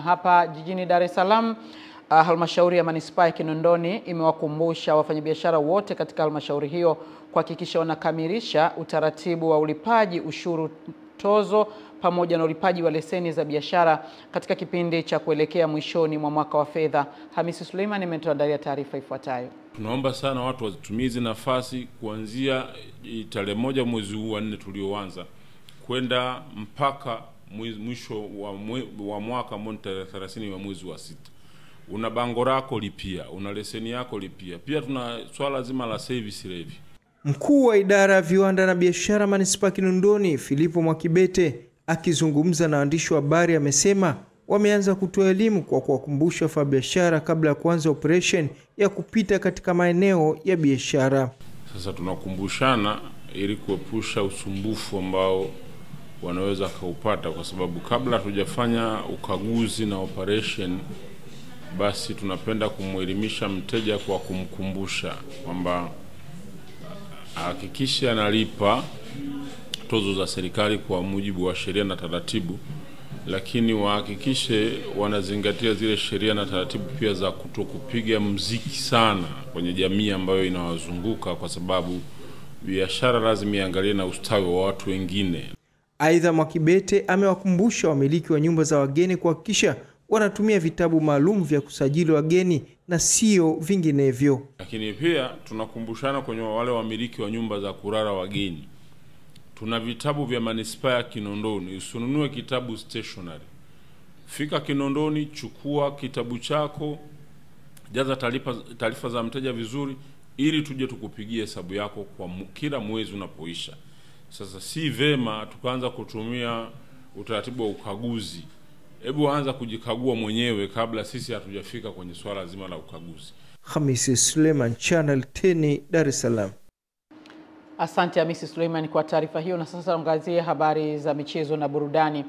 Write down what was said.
Hapa jijini Dar es Salaam, halmashauri ya manispaa ya Kinondoni imewakumbusha wafanyabiashara wote katika halmashauri hiyo kuhakikisha wanakamilisha utaratibu wa ulipaji ushuru tozo pamoja na ulipaji wa leseni za biashara katika kipindi cha kuelekea mwishoni mwa mwaka wa fedha. Hamisi Suleiman ametuandalia taarifa ifuatayo. Tunaomba sana watu watumize nafasi kuanzia tarehe 1 mwezi huu wa 4 tulioanza kwenda mpaka mwisho wa mwaka ambao ni tarehe 30 wa mwezi wa 6. Una bango lako lipia, una leseni yako lipia. Pia tuna swala zima la service levy. Mkuu wa idara ya viwanda na biashara manispaa Kinondoni, Filipo Mwakibete, akizungumza na waandishi wa habari amesema wameanza kutoa elimu kwa kuwakumbusha wafanyabiashara kabla ya kuanza operation ya kupita katika maeneo ya biashara. Sasa tunakumbushana ili kuepusha usumbufu ambao wanaweza kaupata, kwa sababu kabla hatujafanya ukaguzi na operation, basi tunapenda kumwelimisha mteja kwa kumkumbusha kwamba hakikisha analipa tozo za serikali kwa mujibu wa sheria na taratibu, lakini wahakikishe wanazingatia zile sheria na taratibu pia za kutokupiga mziki sana kwenye jamii ambayo inawazunguka, kwa sababu biashara lazima iangalie na ustawi wa watu wengine. Aidha, Mwakibete amewakumbusha wamiliki wa nyumba za wageni kuhakikisha wanatumia vitabu maalum vya kusajili wageni na sio vinginevyo. Lakini pia tunakumbushana kwenye wale wamiliki wa nyumba za kulala wageni. Tuna vitabu vya manispaa ya Kinondoni. Usinunue kitabu stationary. Fika Kinondoni, chukua kitabu chako, jaza taarifa za mteja vizuri ili tuje tukupigie hesabu yako kwa kila mwezi unapoisha. Sasa si vema tukaanza kutumia utaratibu wa ukaguzi. Hebu anza kujikagua mwenyewe kabla sisi hatujafika kwenye swala zima la ukaguzi. Hamisi Suleiman, Channel 10, Dar es Salaam. Asante Hamisi Suleiman kwa taarifa hiyo, na sasa tuangazie habari za michezo na burudani.